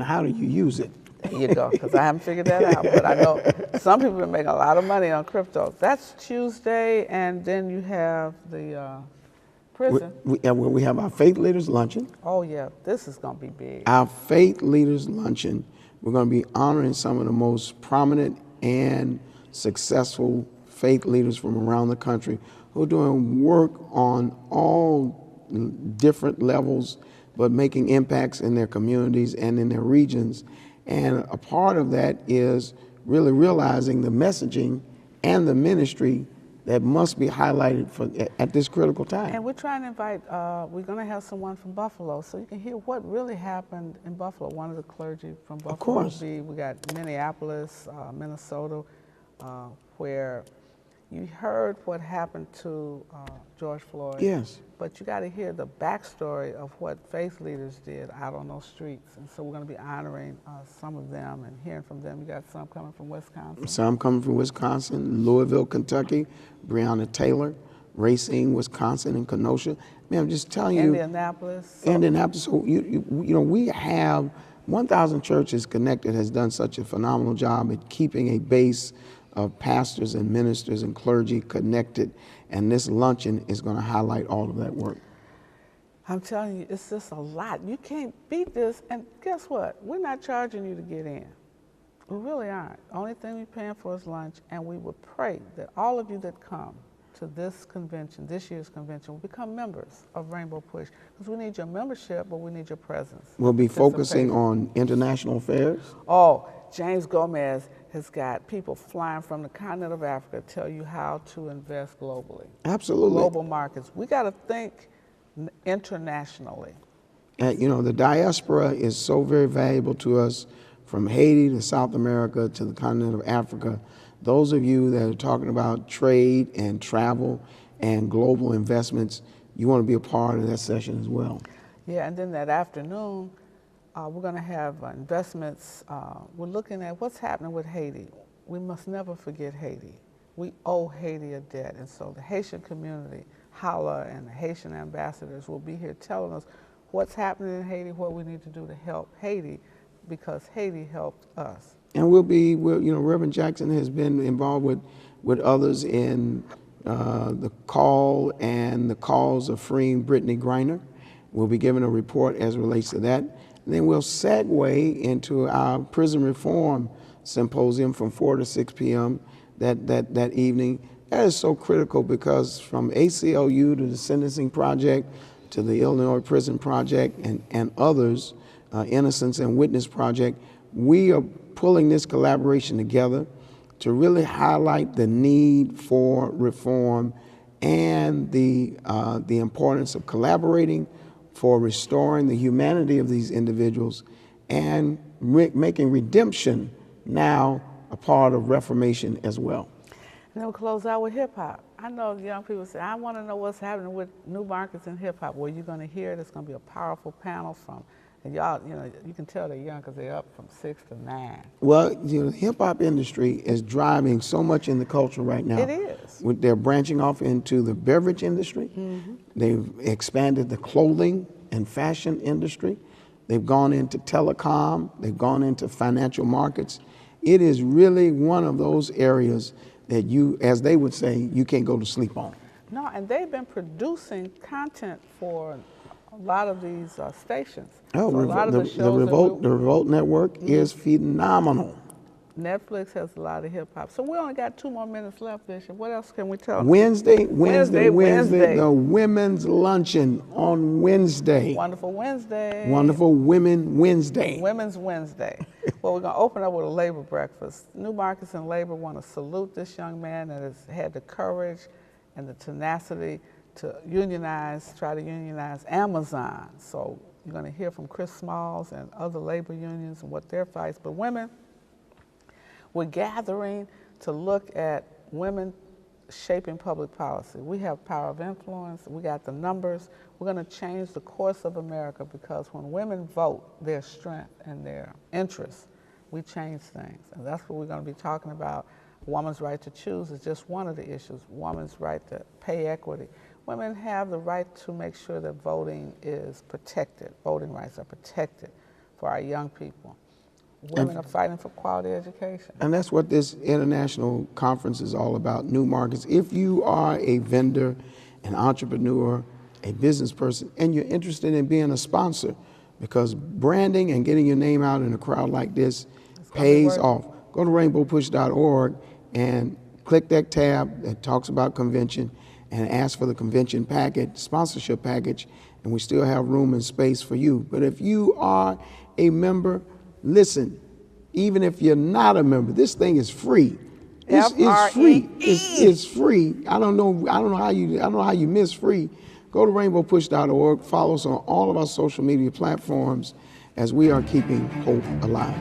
how do you use it? There you go, because I haven't figured that out, but I know some people have been making a lot of money on crypto. That's Tuesday, and then you have the prison. We have our Faith Leaders Luncheon. Oh yeah, this is going to be big. Our Faith Leaders Luncheon, we're going to be honoring some of the most prominent and successful faith leaders from around the country who are doing work on all different levels, but making impacts in their communities and in their regions. And a part of that is really realizing the messaging and the ministry that must be highlighted at this critical time. And we're trying to invite, we're going to have someone from Buffalo so you can hear what really happened in Buffalo. One of the clergy from Buffalo. Of course. We got Minneapolis, Minnesota, where You heard what happened to George Floyd. Yes. But you got to hear the backstory of what faith leaders did out on those streets. And so we're going to be honoring some of them and hearing from them. You got some coming from Wisconsin. Some coming from Wisconsin, Louisville, Kentucky, Breonna Taylor, Racine, Wisconsin, and Kenosha. Man, I'm just telling you. Indianapolis. Indianapolis. So, you know, we have 1,000 Churches Connected has done such a phenomenal job at keeping a base of pastors and ministers and clergy connected, and this luncheon is going to highlight all of that work. I'm telling you, it's just a lot. You can't beat this, and guess what? We're not charging you to get in. We really aren't. The only thing we're paying for is lunch, and we would pray that all of you that come to this convention, this year's convention, will become members of Rainbow Push, because we need your membership, but we need your presence. We'll be focusing on international affairs. Oh, James Gomez has got people flying from the continent of Africa to tell you how to invest globally. Absolutely. Global markets. We got to think internationally. And, you know, the diaspora is so very valuable to us, from Haiti to South America to the continent of Africa. Those of you that are talking about trade and travel and global investments, you want to be a part of that session as well. Yeah, and then that afternoon, we're going to have investments. We're looking at what's happening with Haiti. We must never forget Haiti. We owe Haiti a debt, and so the Haitian community, Hala and the Haitian ambassadors will be here telling us what's happening in Haiti, what we need to do to help Haiti, because Haiti helped us. And you know, Reverend Jackson has been involved with others in the call and the cause of freeing Brittany Griner. We'll be giving a report as it relates to that. And then we'll segue into our prison reform symposium from 4 to 6 p.m. that evening. That is so critical, because from ACLU to the Sentencing Project to the Illinois Prison Project and others, Innocence and Witness Project, we are pulling this collaboration together to really highlight the need for reform and the importance of collaborating for restoring the humanity of these individuals and making redemption now a part of reformation as well. And then we'll close out with hip hop. I know young people say, I want to know what's happening with new markets in hip hop. Well, you're going to hear it. It's going to be a powerful panel from, and y'all, you know, you can tell they're young because they're up from 6 to 9. Well, you know, the hip hop industry is driving so much in the culture right now. It is. They're branching off into the beverage industry. Mm-hmm. They've expanded the clothing and fashion industry. They've gone into telecom. They've gone into financial markets. It is really one of those areas that you, as they would say, you can't go to sleep on. No, and they've been producing content for a lot of these stations. Oh, so a lot of the Revolt Network is phenomenal. Netflix has a lot of hip hop. So we only got 2 more minutes left, Bishop. What else can we tell them? Wednesday, the women's luncheon on Wednesday. Wonderful Wednesday. Wonderful Women Wednesday. Women's Wednesday. Well, we're going to open up with a labor breakfast. New Markets in Labor want to salute this young man that has had the courage and the tenacity to unionize, try to unionize Amazon. So you're going to hear from Chris Smalls and other labor unions and what their fights. But women, we're gathering to look at women shaping public policy. We have power of influence. We got the numbers. We're going to change the course of America, because when women vote their strength and their interests, we change things. And that's what we're going to be talking about. Woman's right to choose is just one of the issues. Woman's right to pay equity. Women have the right to make sure that voting is protected. Voting rights are protected for our young people. Women are fighting for quality education. And that's what this international conference is all about, New Markets. If you are a vendor, an entrepreneur, a business person, and you're interested in being a sponsor, because branding and getting your name out in a crowd like this pays off. Go to rainbowpush.org and click that tab that talks about convention and ask for the convention package, sponsorship package, and we still have room and space for you. But if you are a member, listen, even if you're not a member, this thing is free. It's free. It's free. I don't know how you miss free. Go to rainbowpush.org. Follow us on all of our social media platforms as we are keeping hope alive.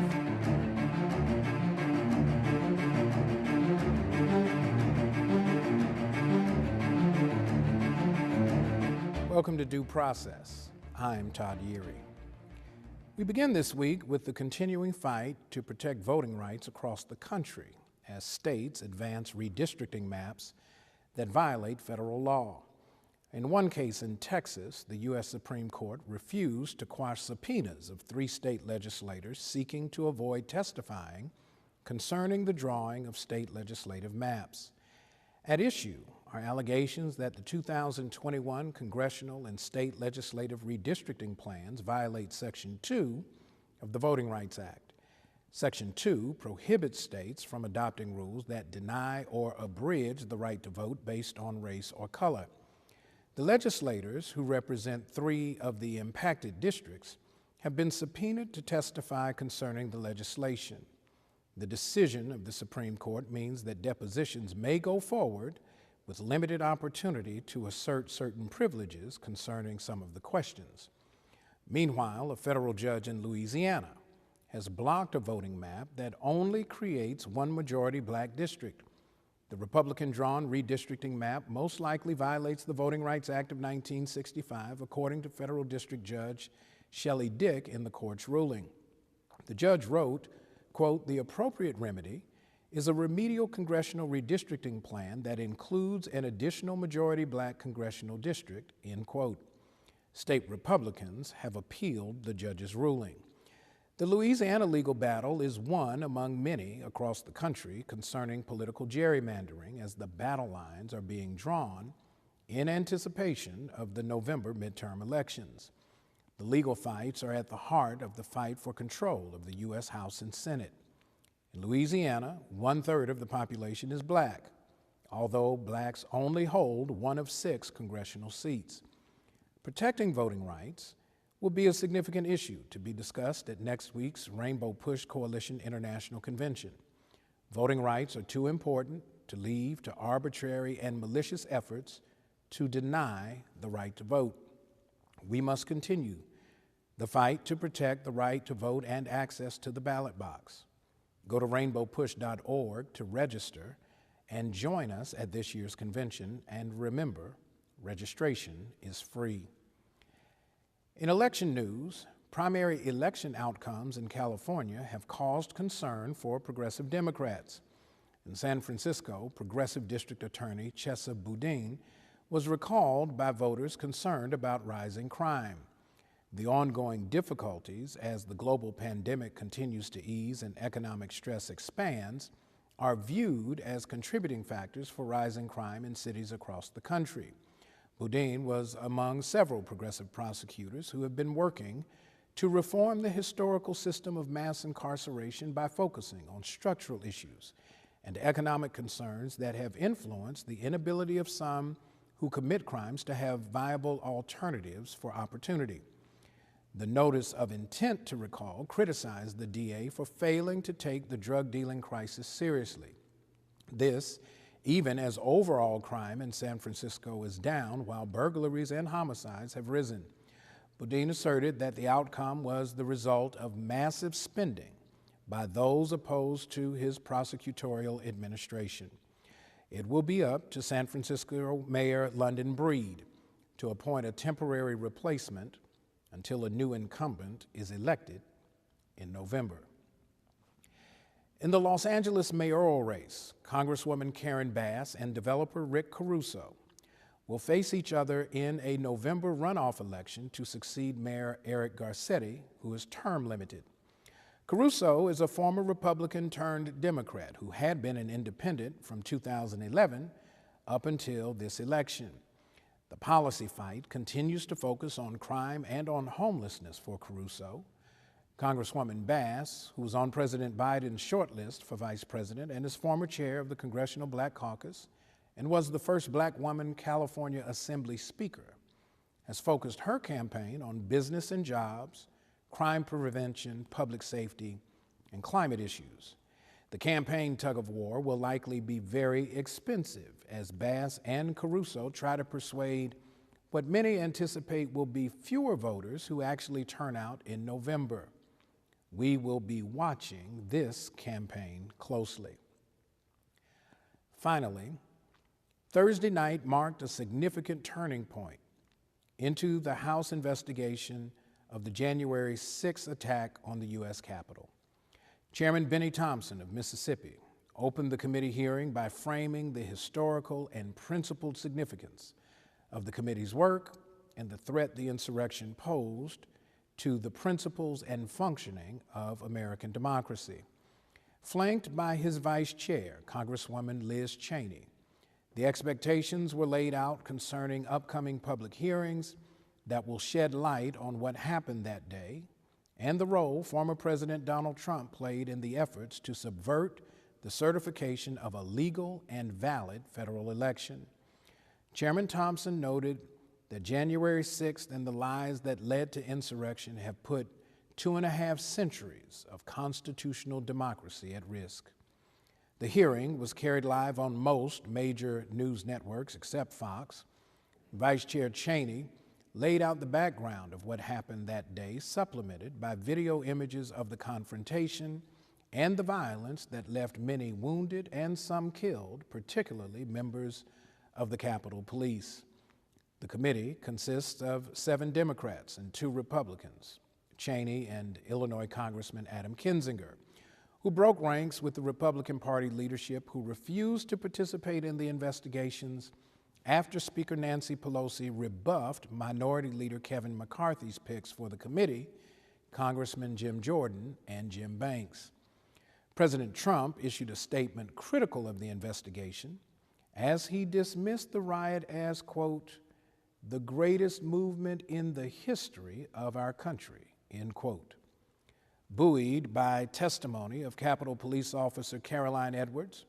Welcome to Due Process. I'm Todd Yeary. We begin this week with the continuing fight to protect voting rights across the country as states advance redistricting maps that violate federal law. In one case in Texas, the U.S. Supreme Court refused to quash subpoenas of 3 state legislators seeking to avoid testifying concerning the drawing of state legislative maps. At issue are allegations that the 2021 congressional and state legislative redistricting plans violate Section 2 of the Voting Rights Act. Section 2 prohibits states from adopting rules that deny or abridge the right to vote based on race or color. The legislators, who represent 3 of the impacted districts, have been subpoenaed to testify concerning the legislation. The decision of the Supreme Court means that depositions may go forward with limited opportunity to assert certain privileges concerning some of the questions. Meanwhile, a federal judge in Louisiana has blocked a voting map that only creates one majority black district. The Republican-drawn redistricting map most likely violates the Voting Rights Act of 1965, according to federal district judge Shelley Dick in the court's ruling. The judge wrote, quote, "The appropriate remedy is a remedial congressional redistricting plan that includes an additional majority black congressional district," end quote. State Republicans have appealed the judge's ruling. The Louisiana legal battle is one among many across the country concerning political gerrymandering as the battle lines are being drawn in anticipation of the November midterm elections. The legal fights are at the heart of the fight for control of the U.S. House and Senate. In Louisiana, 1/3 of the population is black, although blacks only hold 1 of 6 congressional seats. Protecting voting rights will be a significant issue to be discussed at next week's Rainbow Push Coalition International Convention. Voting rights are too important to leave to arbitrary and malicious efforts to deny the right to vote. We must continue the fight to protect the right to vote and access to the ballot box. Go to rainbowpush.org to register and join us at this year's convention, and remember, registration is free. In election news, primary election outcomes in California have caused concern for progressive Democrats. In San Francisco, Progressive District Attorney Chesa Boudin was recalled by voters concerned about rising crime. The ongoing difficulties as the global pandemic continues to ease and economic stress expands are viewed as contributing factors for rising crime in cities across the country. Boudin was among several progressive prosecutors who have been working to reform the historical system of mass incarceration by focusing on structural issues and economic concerns that have influenced the inability of some who commit crimes to have viable alternatives for opportunity. The notice of intent to recall criticized the DA for failing to take the drug dealing crisis seriously. This, even as overall crime in San Francisco is down while burglaries and homicides have risen. Boudin asserted that the outcome was the result of massive spending by those opposed to his prosecutorial administration. It will be up to San Francisco Mayor London Breed to appoint a temporary replacement until a new incumbent is elected in November. In the Los Angeles mayoral race, Congresswoman Karen Bass and developer Rick Caruso will face each other in a November runoff election to succeed Mayor Eric Garcetti, who is term limited. Caruso is a former Republican turned Democrat who had been an independent from 2011 up until this election. The policy fight continues to focus on crime and on homelessness for Caruso. Congresswoman Bass, who was on President Biden's shortlist for vice president and is former chair of the Congressional Black Caucus and was the first black woman California Assembly Speaker, has focused her campaign on business and jobs, crime prevention, public safety, and climate issues. The campaign tug-of-war will likely be very expensive as Bass and Caruso try to persuade what many anticipate will be fewer voters who actually turn out in November. We will be watching this campaign closely. Finally, Thursday night marked a significant turning point into the House investigation of the January 6th attack on the U.S. Capitol. Chairman Benny Thompson of Mississippi opened the committee hearing by framing the historical and principled significance of the committee's work and the threat the insurrection posed to the principles and functioning of American democracy. Flanked by his vice chair, Congresswoman Liz Cheney, the expectations were laid out concerning upcoming public hearings that will shed light on what happened that day and the role former President Donald Trump played in the efforts to subvert the certification of a legal and valid federal election. Chairman Thompson noted that January 6th and the lies that led to insurrection have put 2.5 centuries of constitutional democracy at risk. The hearing was carried live on most major news networks except Fox. Vice Chair Cheney laid out the background of what happened that day, supplemented by video images of the confrontation and the violence that left many wounded and some killed, particularly members of the Capitol Police. The committee consists of 7 Democrats and 2 Republicans, Cheney and Illinois Congressman Adam Kinzinger, who broke ranks with the Republican Party leadership, who refused to participate in the investigations after Speaker Nancy Pelosi rebuffed Minority Leader Kevin McCarthy's picks for the committee, Congressman Jim Jordan and Jim Banks. President Trump issued a statement critical of the investigation as he dismissed the riot as, quote, the greatest movement in the history of our country, end quote. Buoyed by testimony of Capitol Police Officer Caroline Edwards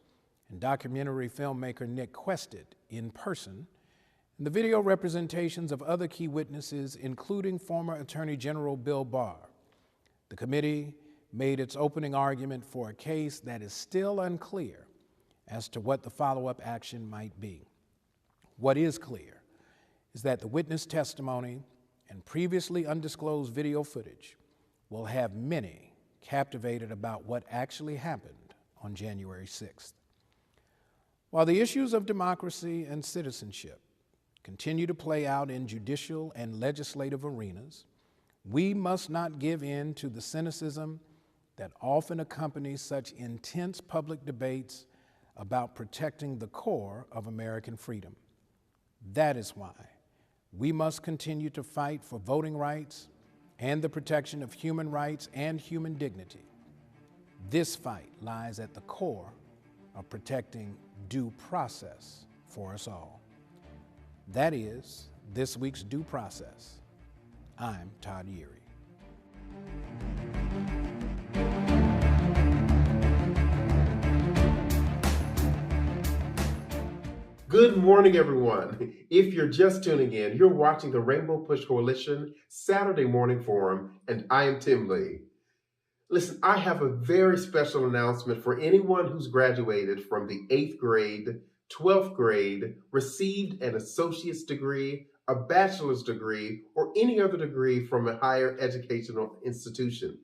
and documentary filmmaker Nick Quested in person, and the video representations of other key witnesses, including former Attorney General Bill Barr, the committee made its opening argument for a case that is still unclear as to what the follow-up action might be. What is clear is that the witness testimony and previously undisclosed video footage will have many captivated about what actually happened on January 6th. While the issues of democracy and citizenship continue to play out in judicial and legislative arenas, we must not give in to the cynicism that often accompanies such intense public debates about protecting the core of American freedom. That is why we must continue to fight for voting rights and the protection of human rights and human dignity. This fight lies at the core of protecting due process for us all. That is this week's Due Process. I'm Todd Yeary. Good morning, everyone. If you're just tuning in, you're watching the Rainbow Push Coalition Saturday Morning Forum, and I am Tim Lee. Listen, I have a very special announcement for anyone who's graduated from the 8th grade, 12th grade, received an associate's degree, a bachelor's degree, or any other degree from a higher educational institution.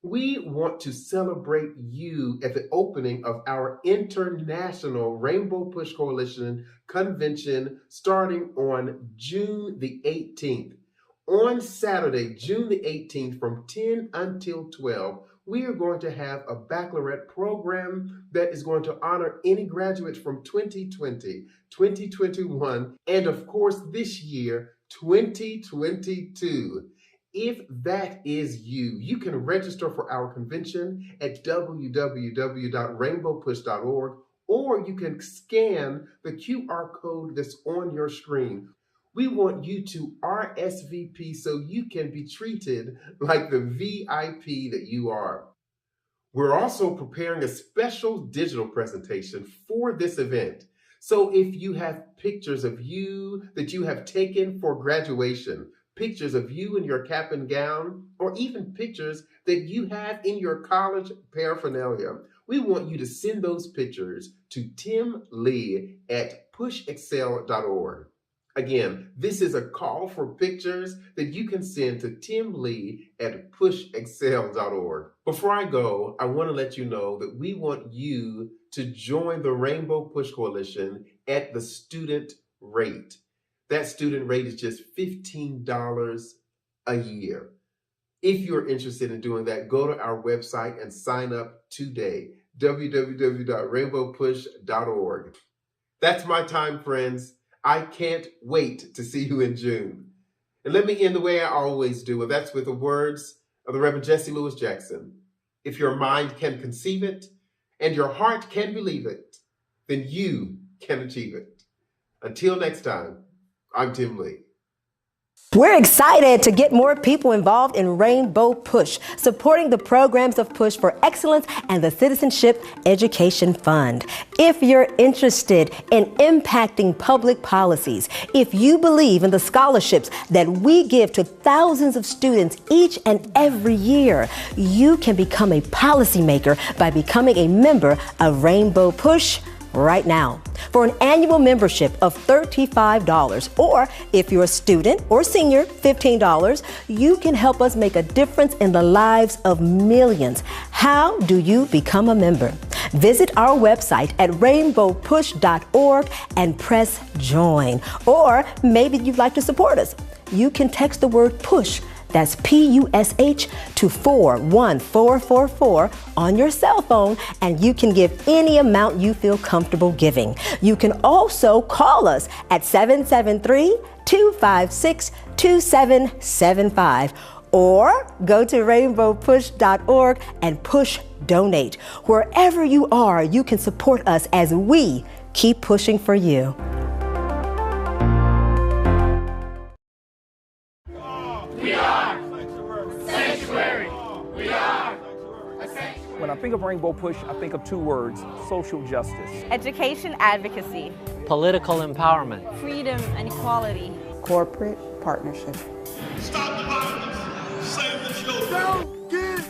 We want to celebrate you at the opening of our International Rainbow Push Coalition Convention starting on June the 18th. On Saturday, June the 18th from 10 until 12, we are going to have a baccalaureate program that is going to honor any graduates from 2020, 2021, and of course this year, 2022. If that is you, you can register for our convention at www.rainbowpush.org, or you can scan the QR code that's on your screen. We want you to RSVP so you can be treated like the VIP that you are. We're also preparing a special digital presentation for this event. So if you have pictures of you that you have taken for graduation, pictures of you in your cap and gown, or even pictures that you have in your college paraphernalia, we want you to send those pictures to Tim Lee at pushexcel.org. Again, this is a call for pictures that you can send to Tim Lee at pushexcel.org. Before I go, I want to let you know that we want you to join the Rainbow Push Coalition at the student rate. That student rate is just $15 a year. If you're interested in doing that, go to our website and sign up today, www.rainbowpush.org. That's my time, friends. I can't wait to see you in June. And let me end the way I always do, and that's with the words of the Reverend Jesse Lewis Jackson. If your mind can conceive it and your heart can believe it, then you can achieve it. Until next time, I'm Tim Lee. We're excited to get more people involved in Rainbow Push, supporting the programs of Push for Excellence and the Citizenship Education Fund. If you're interested in impacting public policies, if you believe in the scholarships that we give to thousands of students each and every year, you can become a policymaker by becoming a member of Rainbow Push right now. For an annual membership of $35, or if you're a student or senior, $15, you can help us make a difference in the lives of millions. How do you become a member? Visit our website at rainbowpush.org and press join. Or maybe you'd like to support us. You can text the word PUSH, that's PUSH, to 41444 on your cell phone, and you can give any amount you feel comfortable giving. You can also call us at 773-256-2775, or go to rainbowpush.org and push donate. Wherever you are, you can support us as we keep pushing for you. When I think of Rainbow Push, I think of two words: social justice, education advocacy, political empowerment, freedom and equality, corporate partnership. Stop the violence. Save the children. Don't get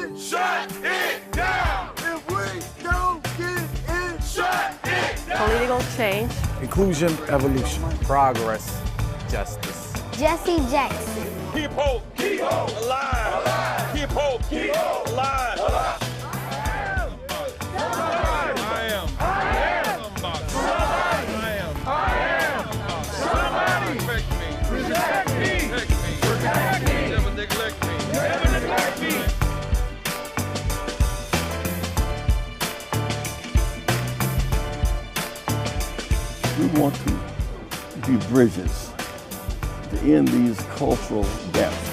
in. Shut it down. If we don't get in, shut it down. Political change, inclusion, evolution, progress, justice. Jesse Jackson. Keep hope. Keep hope alive. Alive. Keep hope. Keep hope alive. Alive. We want to be bridges to end these cultural gaps.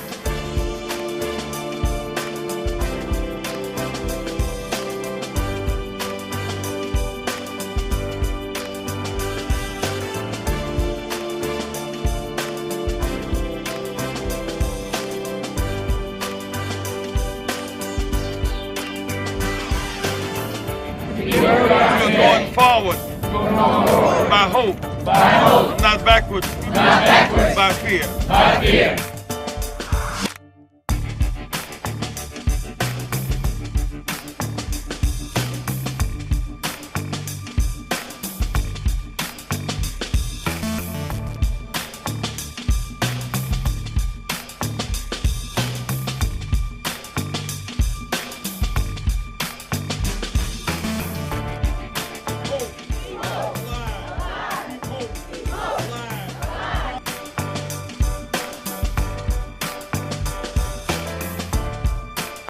Going forward. By hope. Not backwards. By fear.